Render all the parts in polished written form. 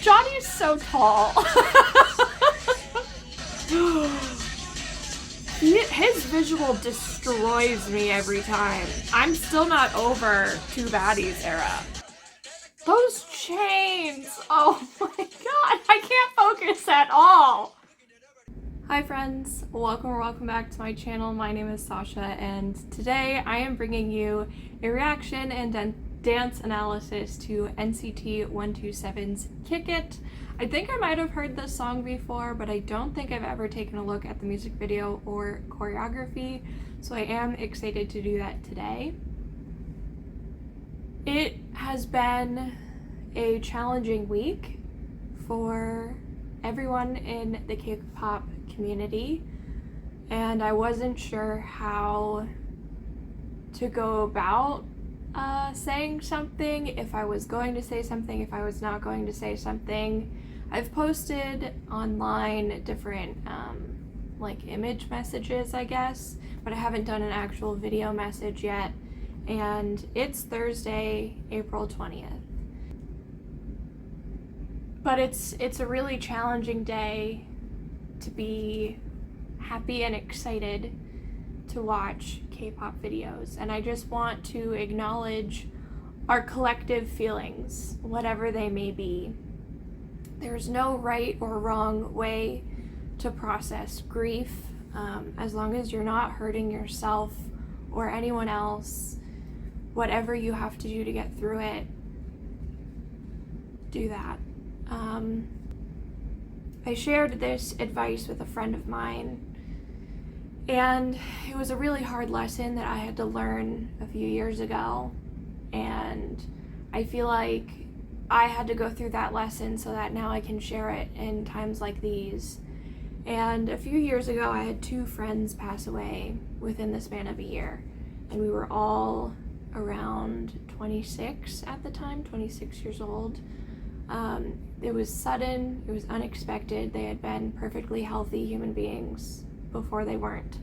Johnny's so tall. His visual destroys me every time. I'm still not over Two Baddies era. Those chains! Oh my god, I can't focus at all! Hi friends, welcome back to my channel. My name is Sasha, and today I am bringing you a reaction and dance analysis to NCT 127's Kickin. I think I might have heard this song before, but I don't think I've ever taken a look at the music video or choreography, so I am excited to do that today. It has been a challenging week for everyone in the K-pop community, and I wasn't sure how to go about saying something, if I was going to say something, if I was not going to say something. I've posted online different like image messages, I guess, but I haven't done an actual video message yet, and it's Thursday, April 20th. But it's a really challenging day to be happy and excited to watch K-pop videos, and I just want to acknowledge our collective feelings, whatever they may be. There's no right or wrong way to process grief, as long as you're not hurting yourself or anyone else. Whatever you have to do to get through it, do that. I shared this advice with a friend of mine, and it was a really hard lesson that I had to learn a few years ago, and I feel like I had to go through that lesson so that now I can share it in times like these. And a few years ago, I had two friends pass away within the span of a year, and we were all around 26 at the time, 26 years old. It was sudden, it was unexpected. They had been perfectly healthy human beings before they weren't.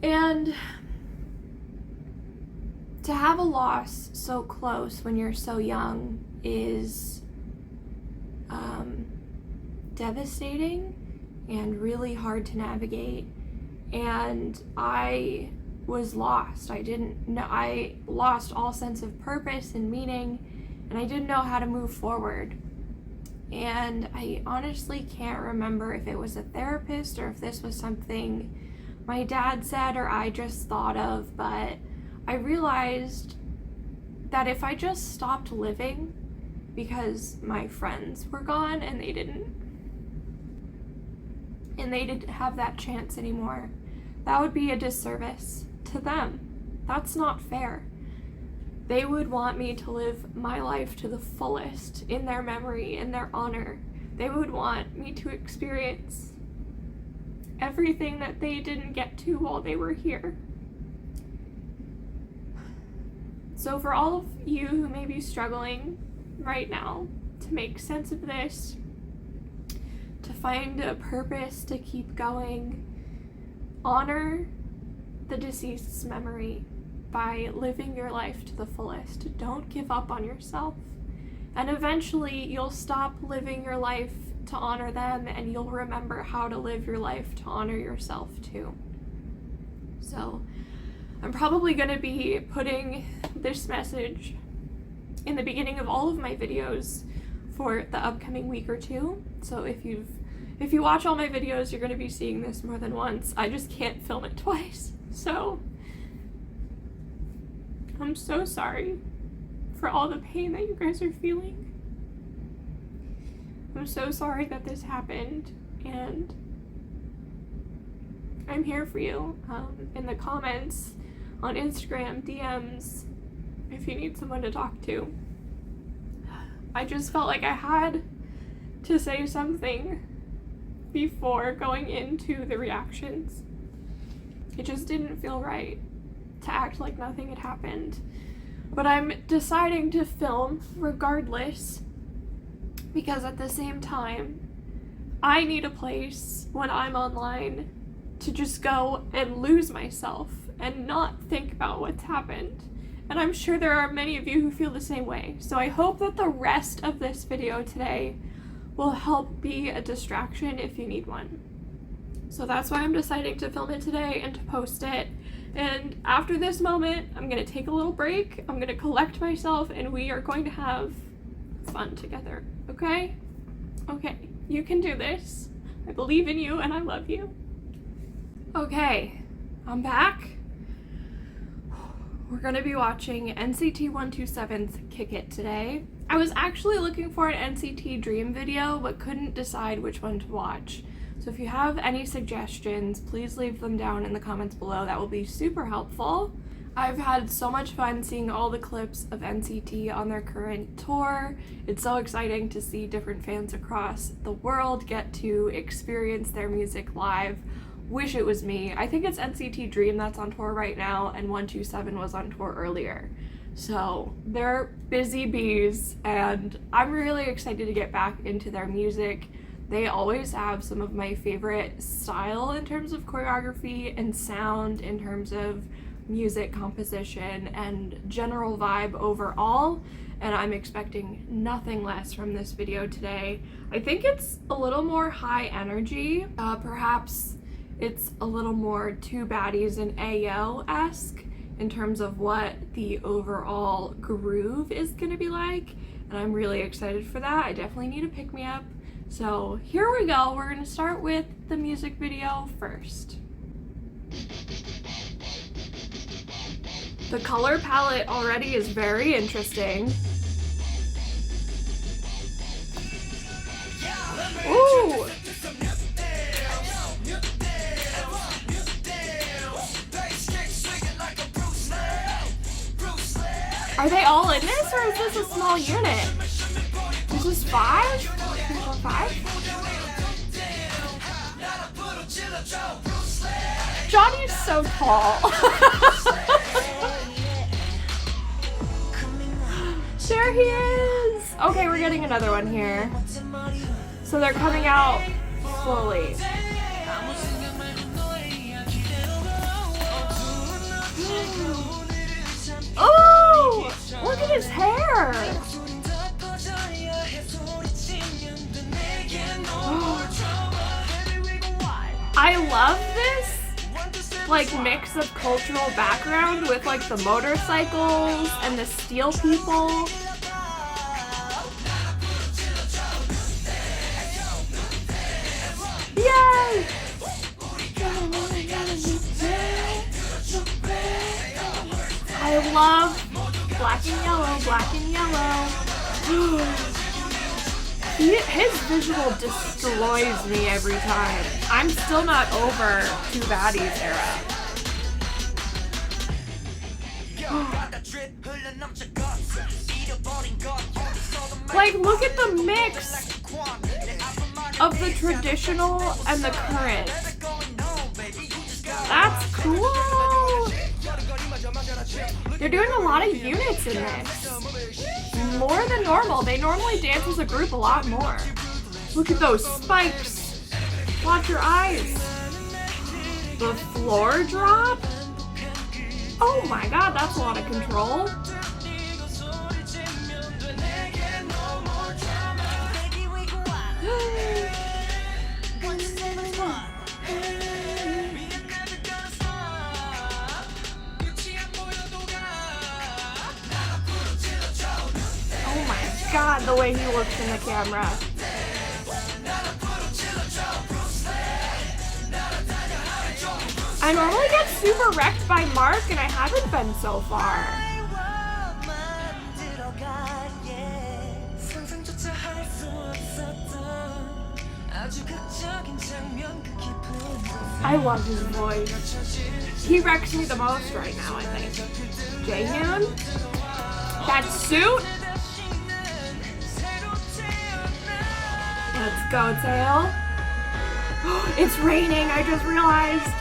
And to have a loss so close when you're so young is devastating and really hard to navigate. And I was lost. I lost all sense of purpose and meaning, and I didn't know how to move forward. And I honestly can't remember if it was a therapist or if this was something my dad said or I just thought of, but I realized that if I just stopped living because my friends were gone and they didn't have that chance anymore, that would be a disservice to them. That's not fair. They would want me to live my life to the fullest in their memory, in their honor. They would want me to experience everything that they didn't get to while they were here. So for all of you who may be struggling right now to make sense of this, to find a purpose to keep going, honor the deceased's memory by living your life to the fullest. Don't give up on yourself. And eventually you'll stop living your life to honor them, and you'll remember how to live your life to honor yourself too. So I'm probably going to be putting this message in the beginning of all of my videos for the upcoming week or two. So if you watch all my videos, you're going to be seeing this more than once. I just can't film it twice. So I'm so sorry for all the pain that you guys are feeling. I'm so sorry that this happened, and I'm here for you in the comments, on Instagram, DMs, if you need someone to talk to. I just felt like I had to say something before going into the reactions. It just didn't feel right to act like nothing had happened. But I'm deciding to film regardless, because at the same time, I need a place when I'm online to just go and lose myself and not think about what's happened and I'm sure there are many of you who feel the same way. So I hope that the rest of this video today will help be a distraction if you need one. So that's why I'm deciding to film it today and to post it. And after this moment, I'm gonna take a little break, I'm gonna collect myself, and we are going to have fun together, okay? Okay, you can do this. I believe in you and I love you. Okay, I'm back. We're gonna be watching NCT 127's Kick It today. I was actually looking for an NCT Dream video, but couldn't decide which one to watch. So if you have any suggestions, please leave them down in the comments below. That will be super helpful. I've had so much fun seeing all the clips of NCT on their current tour. It's so exciting to see different fans across the world get to experience their music live. Wish it was me. I think it's NCT Dream that's on tour right now, and 127 was on tour earlier. So they're busy bees, and I'm really excited to get back into their music. They always have some of my favorite style in terms of choreography and sound, in terms of music composition and general vibe overall, and I'm expecting nothing less from this video today. I think it's a little more high energy, perhaps it's a little more Two Baddies and Ayo-esque in terms of what the overall groove is gonna be like, and I'm really excited for that. I definitely need a pick-me-up. So here we go. We're gonna start with the music video first. The color palette already is very interesting. Ooh! Are they all in this, or is this a small unit? This is 5? 3, 4, 5? Johnny's so tall. There he is! Okay, we're getting another one here. So they're coming out slowly. Oh! Look at his hair! I love this like mix of cultural background with like the motorcycles and the steel people. Yay! I love black and yellow, black and yellow. His visual destroys me every time. I'm still not over Two Baddies era. Like, look at the mix of the traditional and the current. That's cool. They're doing a lot of units in this. More than normal. They normally dance as a group a lot more. Look at those spikes. Watch your eyes. The floor drop? Oh my god, that's a lot of control. God, the way he looks in the camera. I normally get super wrecked by Mark, and I haven't been so far. I love his voice. He wrecks me the most right now, I think. Jaehyun? That suit? Let's go, Tail. It's raining, I just realized.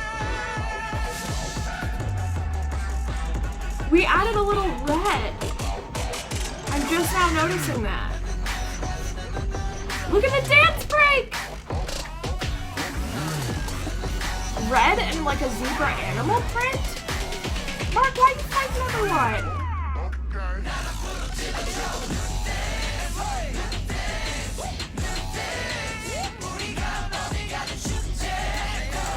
We added a little red. I'm just now noticing that. Look at the dance break! Red and like a zebra animal print? Mark, why you find another one?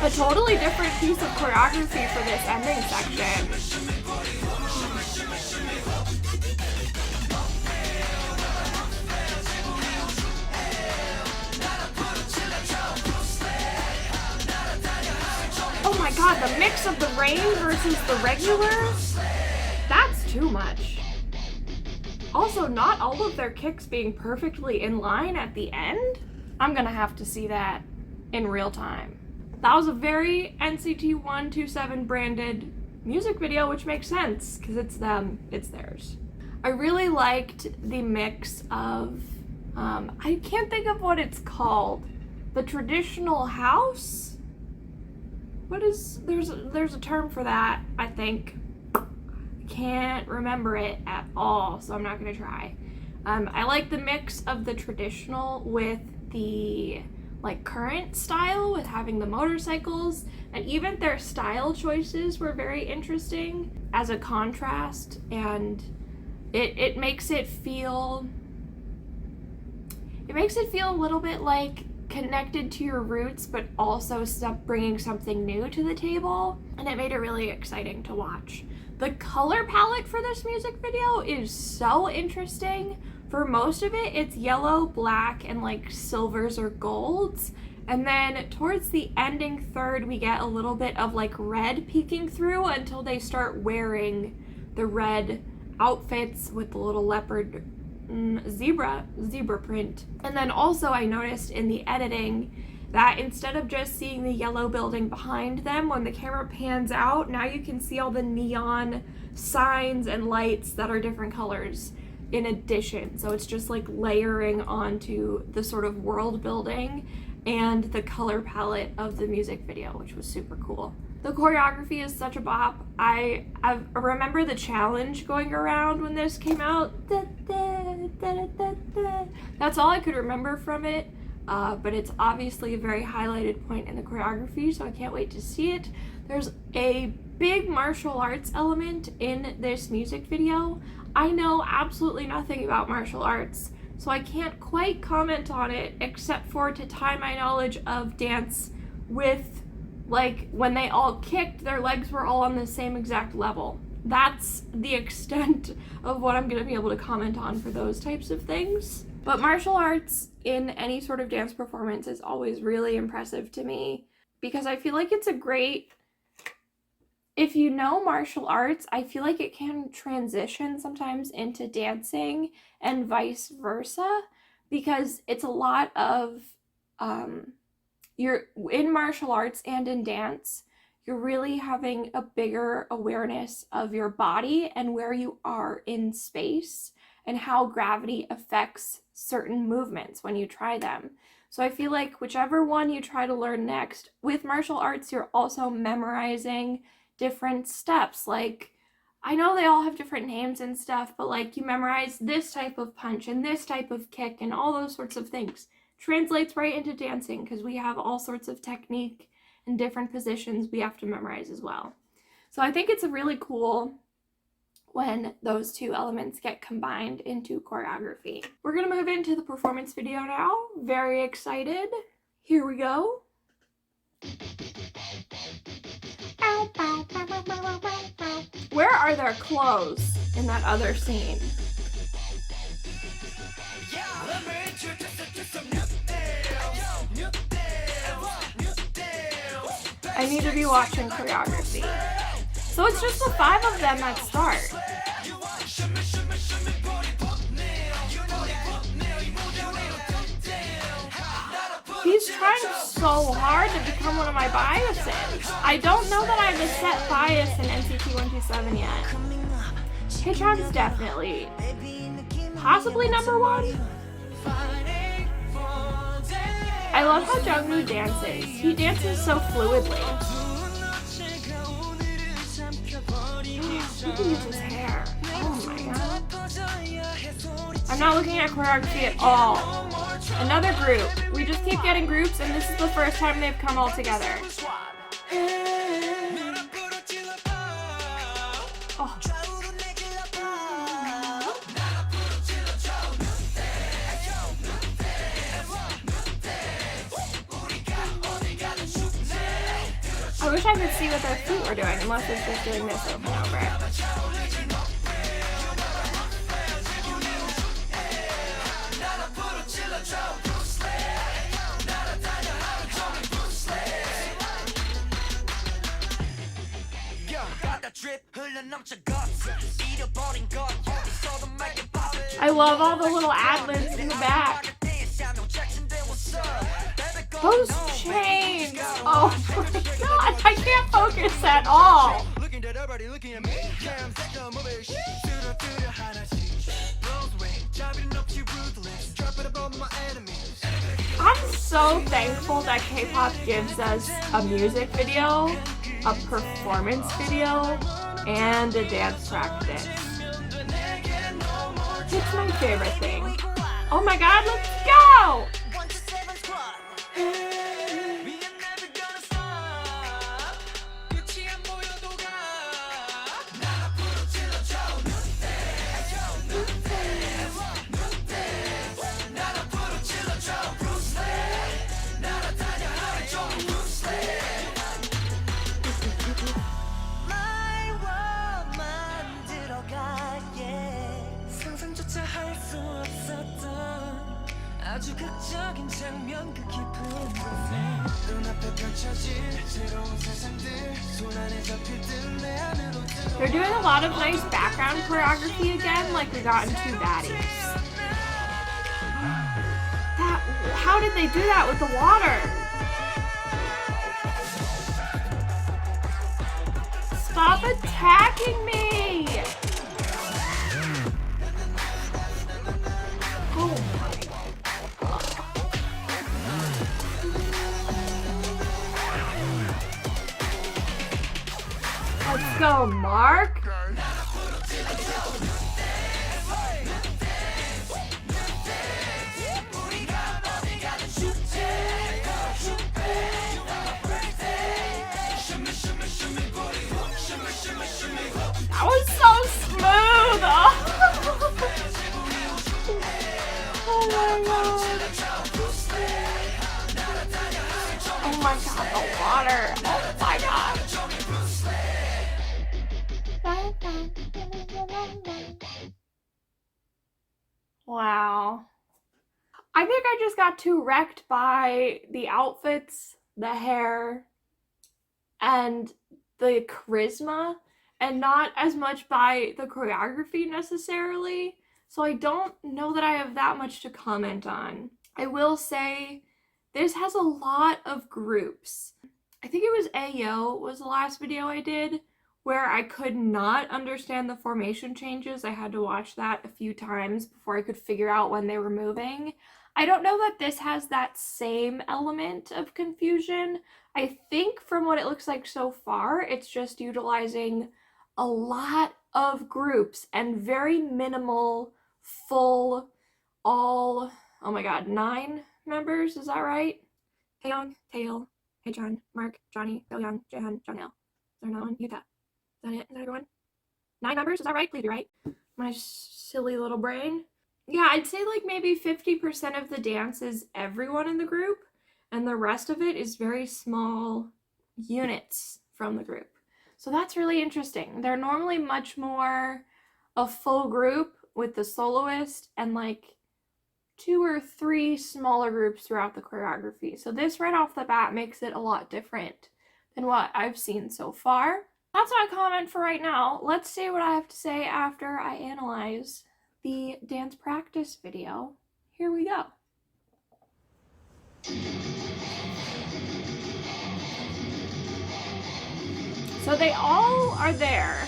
A totally different piece of choreography for this ending section. Oh my god, the mix of the rain versus the regular? That's too much. Also, not all of their kicks being perfectly in line at the end? I'm gonna have to see that in real time. That was a very NCT 127 branded music video, which makes sense because it's them, it's theirs. I really liked the mix of, I can't think of what it's called. The traditional house? What is, there's a term for that, I think. Can't remember it at all, so I'm not gonna try. I like the mix of the traditional with the like current style, with having the motorcycles, and even their style choices were very interesting as a contrast, and it makes it feel a little bit like connected to your roots, but also bringing something new to the table, and it made it really exciting to watch. The color palette for this music video is so interesting. For most of it, it's yellow, black, and like silvers or golds. And then towards the ending third, we get a little bit of like red peeking through until they start wearing the red outfits with the little leopard zebra print. And then also I noticed in the editing that instead of just seeing the yellow building behind them, when the camera pans out, now you can see all the neon signs and lights that are different colors in addition. So it's just like layering onto the sort of world building and the color palette of the music video, which was super cool. The choreography is such a bop. I remember the challenge going around when this came out. That's all I could remember from it. But it's obviously a very highlighted point in the choreography, so I can't wait to see it. There's a big martial arts element in this music video. I know absolutely nothing about martial arts, so I can't quite comment on it except for to tie my knowledge of dance with, like, when they all kicked, their legs were all on the same exact level. That's the extent of what I'm going to be able to comment on for those types of things. But martial arts in any sort of dance performance is always really impressive to me because I feel like it's a great, if you know martial arts, I feel like it can transition sometimes into dancing and vice versa, because it's a lot of, you're in martial arts and in dance, you're really having a bigger awareness of your body and where you are in space and how gravity affects certain movements when you try them. So I feel like whichever one you try to learn next, with martial arts, you're also memorizing different steps. Like, I know they all have different names and stuff, but like you memorize this type of punch and this type of kick and all those sorts of things. Translates right into dancing because we have all sorts of technique and different positions we have to memorize as well. So I think it's a really cool when those two elements get combined into choreography. We're gonna move into the performance video now. Very excited. Here we go. Where are their clothes in that other scene? I need to be watching choreography. So it's just the 5 of them that start. He's trying so hard to become one of my biases. I don't know that I have a set bias in NCT 127 yet. Hitchon's definitely, possibly number 1. I love how Jungwoo dances. He dances so fluidly. Look at his hair. Oh my god. I'm not looking at choreography at all. Another group. We just keep getting groups, and this is the first time they've come all together. Oh. wish I could see what their feet were doing, unless it's just doing this over and over. I love all the little ad-libs in the back. Those chains! Oh my god, I can't focus at all! I'm so thankful that K-pop gives us a music video, a performance video, and a dance practice. It's my favorite thing. Oh my god, let's go! They're doing a lot of nice background choreography again, like we got in Two Baddies. How did they do that with the water? Stop attacking me! Oh my god. Let's go, Mark. That was so smooth! Oh my god. Oh my god, the water. Oh my god. Wow. I think I just got too wrecked by the outfits, the hair, and the charisma, and not as much by the choreography necessarily. So I don't know that I have that much to comment on. I will say this has a lot of groups. I think it was Ayo was the last video I did where I could not understand the formation changes. I had to watch that a few times before I could figure out when they were moving. I don't know that this has that same element of confusion. I think from what it looks like so far, it's just utilizing a lot of groups and very minimal, full, all, oh my god, 9 members, is that right? Taeyong, Taeil, Haechan, Mark, Johnny, Young, Jaehan, Jonghae. Is there another one? Yuta. Is that it? Is that everyone? 9 members, is that right? Please be right. My silly little brain. Yeah, I'd say like maybe 50% of the dance is everyone in the group, and the rest of it is very small units from the group. So that's really interesting. They're normally much more a full group with the soloist and like 2 or 3 smaller groups throughout the choreography. So this right off the bat makes it a lot different than what I've seen so far. That's my comment for right now. Let's see what I have to say after I analyze the dance practice video. Here we go. So they all are there.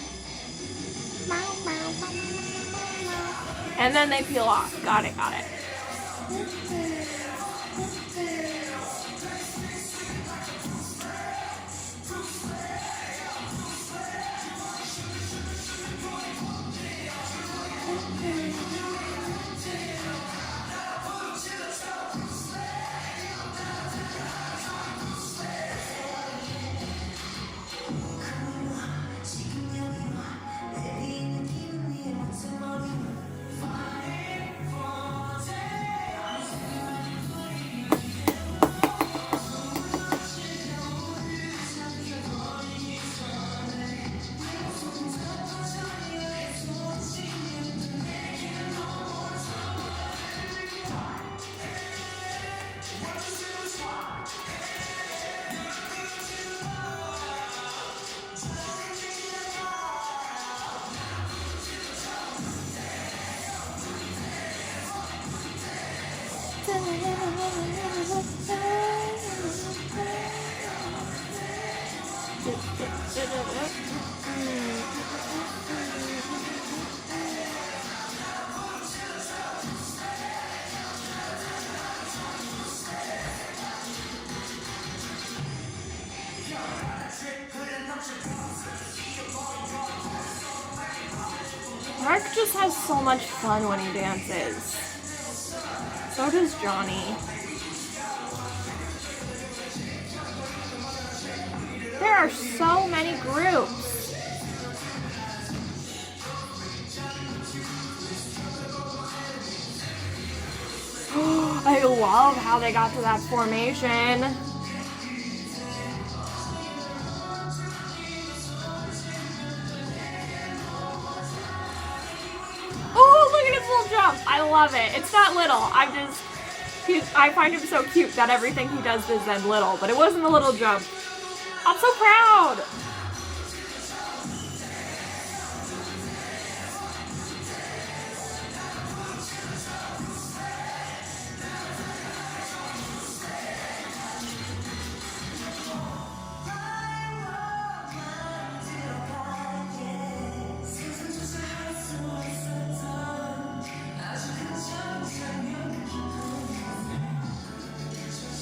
And then they peel off. Got it, got it. Mark just has so much fun when he dances. So does Johnny. There are so many groups. I love how they got to that formation. Oh, look at his little jump. I love it. It's not little. I find him so cute that everything he does is then little, but it wasn't a little jump. I'm so proud.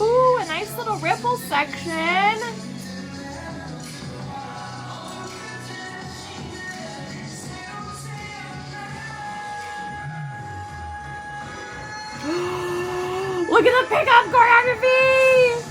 Ooh, a nice little ripple section. Look at the pickup choreography!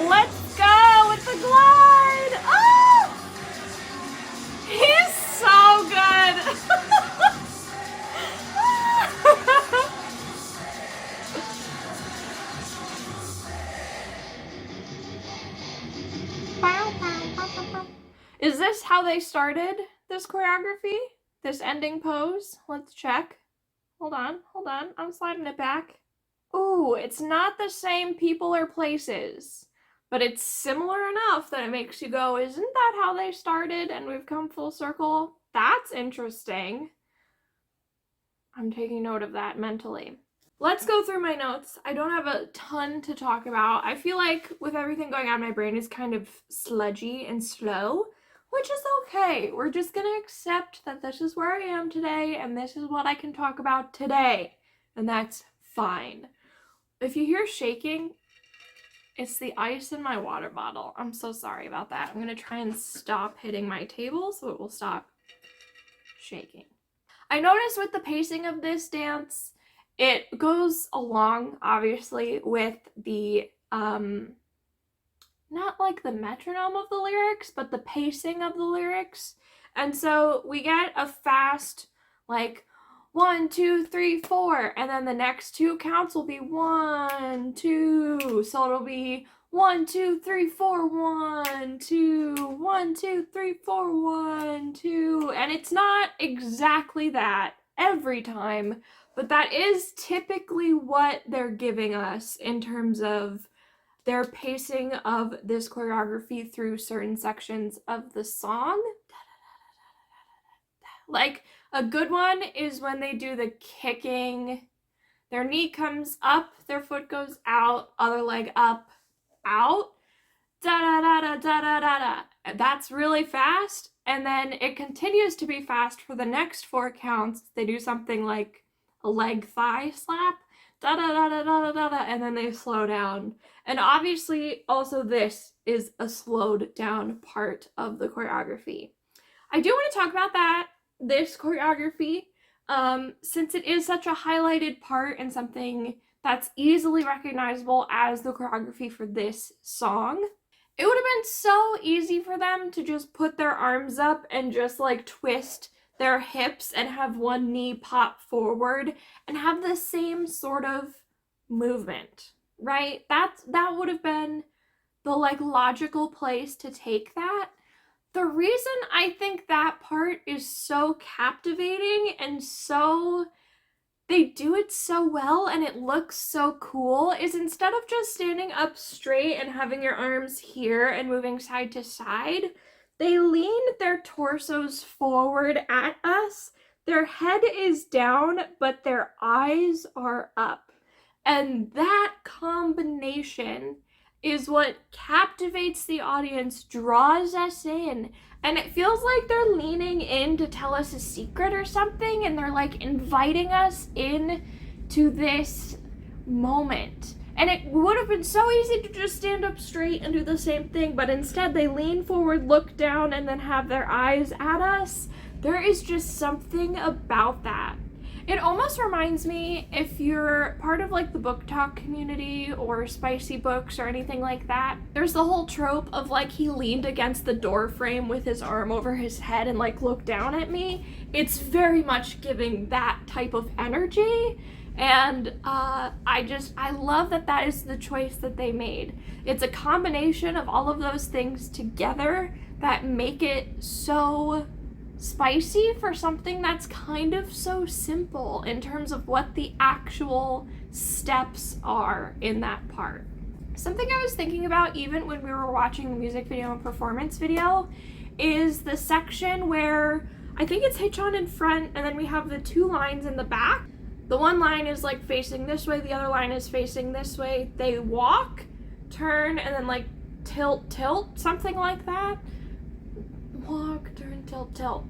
Let's go with the glide! Oh! He's so good! Is this how they started this choreography? This ending pose? Let's check. Hold on. I'm sliding it back. Ooh, it's not the same people or places, but it's similar enough that it makes you go, isn't that how they started and we've come full circle? That's interesting. I'm taking note of that mentally. Let's go through my notes. I don't have a ton to talk about. I feel like with everything going on, my brain is kind of sludgy and slow, which is okay. We're just gonna accept that this is where I am today and this is what I can talk about today, and that's fine. If you hear shaking, it's the ice in my water bottle. I'm so sorry about that. I'm gonna try and stop hitting my table so it will stop shaking. I noticed with the pacing of this dance, it goes along, obviously, with the, not like the metronome of the lyrics, but the pacing of the lyrics. And so we get a fast, like, 1, 2, 3, 4, and then the next two counts will be 1, 2, so it'll be 1, 2, 3, 4, 1, 2, 1, 2, 3, 4, 1, 2, and it's not exactly that every time, but that is typically what they're giving us in terms of their pacing of this choreography through certain sections of the song. Like, a good one is when they do the kicking. Their knee comes up, their foot goes out, other leg up, out. Da-da-da-da-da-da-da-da. That's really fast. And then it continues to be fast for the next 4 counts. They do something like a leg thigh slap. Da-da-da-da-da-da-da. And then they slow down. And obviously, also this is a slowed down part of the choreography. I do want to talk about this choreography, since it is such a highlighted part and something that's easily recognizable as the choreography for this song. It would have been so easy for them to just put their arms up and just like twist their hips and have one knee pop forward and have the same sort of movement, right? That would have been the like logical place to take that. The reason I think that part is so captivating and so they do it so well and it looks so cool is instead of just standing up straight and having your arms here and moving side to side, they lean their torsos forward at us. Their head is down, but their eyes are up. And that combination is what captivates the audience, draws us in, and it feels like they're leaning in to tell us a secret or something, and they're like inviting us in to this moment. And it would have been so easy to just stand up straight and do the same thing, but instead they lean forward, look down, and then have their eyes at us. There is just something about that. It almost reminds me, if you're part of like the book talk community or spicy books or anything like that, there's the whole trope of like he leaned against the door frame with his arm over his head and like looked down at me. It's very much giving that type of energy, and I love that that is the choice that they made. It's a combination of all of those things together that make it so spicy for something that's kind of so simple in terms of what the actual steps are in that part. Something I was thinking about even when we were watching the music video and performance video is the section where I think it's Haechan in front and then we have the two lines in the back. The one line is like facing this way, the other line is facing this way. They walk, turn, and then like tilt, something like that. Walk, turn, tilt.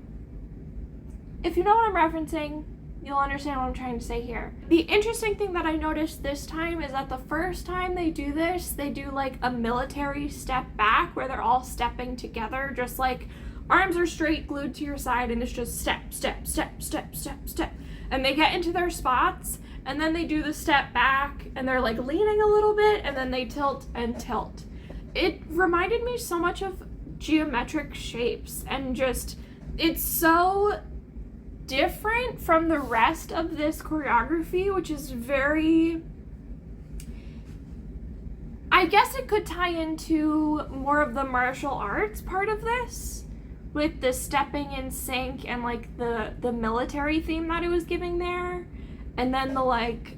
If you know what I'm referencing, you'll understand what I'm trying to say here. The interesting thing that I noticed this time is that the first time they do this, they do like a military step back where they're all stepping together, just like arms are straight, glued to your side, and it's just step. And they get into their spots, and then they do the step back, and they're like leaning a little bit, and then they tilt and tilt. It reminded me so much of geometric shapes, and just, it's so different from the rest of this choreography, which is very, I guess it could tie into more of the martial arts part of this, with the stepping in sync and like the military theme that it was giving there, and then the like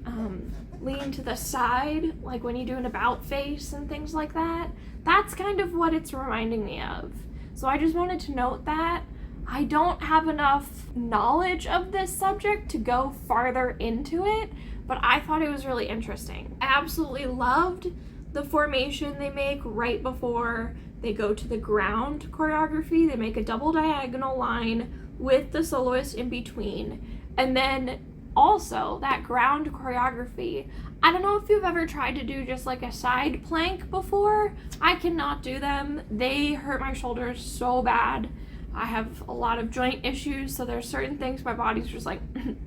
lean to the side, like when you do an about face and things like that. That's kind of what it's reminding me of. So I just wanted to note that. I don't have enough knowledge of this subject to go farther into it, but I thought it was really interesting. I absolutely loved the formation they make right before they go to the ground choreography. They make a double diagonal line with the soloist in between. And then also that ground choreography. I don't know if you've ever tried to do just like a side plank before. I cannot do them. They hurt my shoulders so bad. I have a lot of joint issues, so there's certain things my body's just like,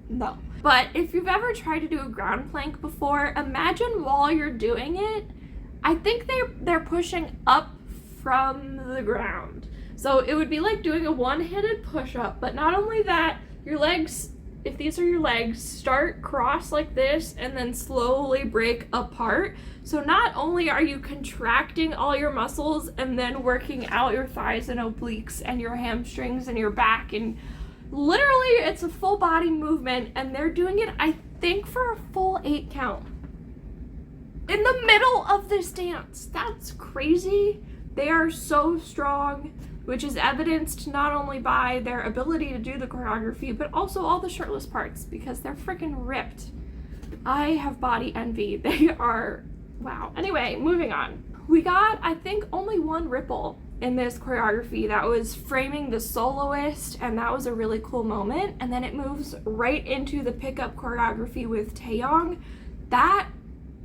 no. But if you've ever tried to do a ground plank before, imagine while you're doing it, I think they're pushing up from the ground. So it would be like doing a one-handed push-up, but not only that, your legs, if these are your legs, start cross like this and then slowly break apart. So not only are you contracting all your muscles and then working out your thighs and obliques and your hamstrings and your back, and literally it's a full body movement, and they're doing it, I think, for a full 8 count. In the middle of this dance. That's crazy. They are so strong, which is evidenced not only by their ability to do the choreography, but also all the shirtless parts, because they're freaking ripped. I have body envy. They are, wow. Anyway, moving on. We got, I think, only one ripple in this choreography that was framing the soloist, and that was a really cool moment. And then it moves right into the pickup choreography with Taeyong. That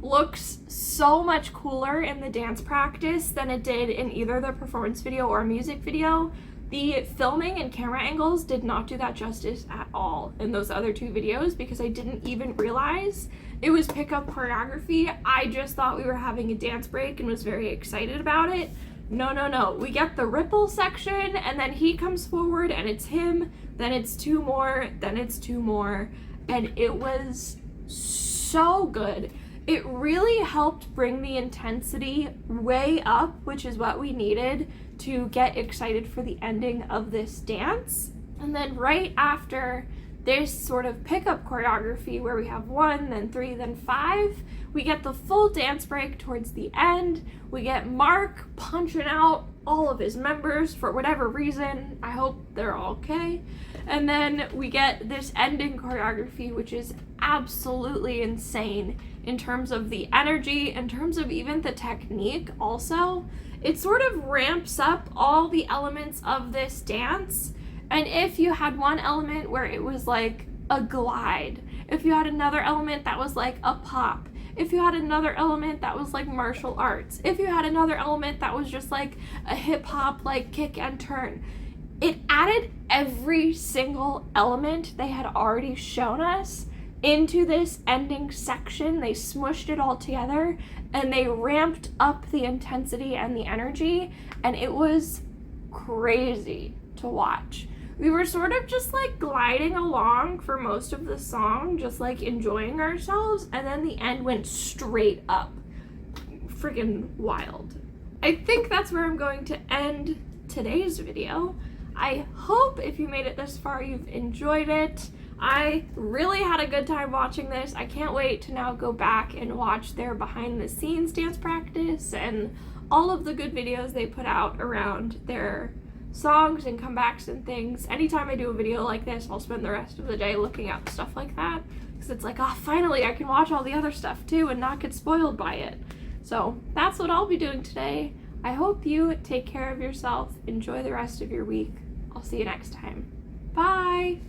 looks so much cooler in the dance practice than it did in either the performance video or music video. The filming and camera angles did not do that justice at all in those other 2 videos, because I didn't even realize it was pickup choreography. I just thought we were having a dance break and was very excited about it. No. We get the ripple section, and then he comes forward, and it's him, then it's two more, then it's two more, and it was so good. It really helped bring the intensity way up, which is what we needed to get excited for the ending of this dance. And then right after this sort of pickup choreography where we have 1, then 3, then 5, we get the full dance break towards the end. We get Mark punching out all of his members for whatever reason. I hope they're all okay. And then we get this ending choreography, which is absolutely insane in terms of the energy, in terms of even the technique also. It sort of ramps up all the elements of this dance. And if you had one element where it was like a glide, if you had another element that was like a pop, if you had another element that was like martial arts, if you had another element that was just like a hip hop like kick and turn, it added every single element they had already shown us into this ending section. They smushed it all together and they ramped up the intensity and the energy, and it was crazy to watch. We were sort of just like gliding along for most of the song, just like enjoying ourselves, and then the end went straight up. Freaking wild. I think that's where I'm going to end today's video. I hope if you made it this far, you've enjoyed it. I really had a good time watching this. I can't wait to now go back and watch their behind the scenes dance practice and all of the good videos they put out around their songs and comebacks and things. Anytime I do a video like this, I'll spend the rest of the day looking at stuff like that, because it's like, oh, finally I can watch all the other stuff too and not get spoiled by it. So that's what I'll be doing today. I hope you take care of yourself. Enjoy the rest of your week. I'll see you next time. Bye!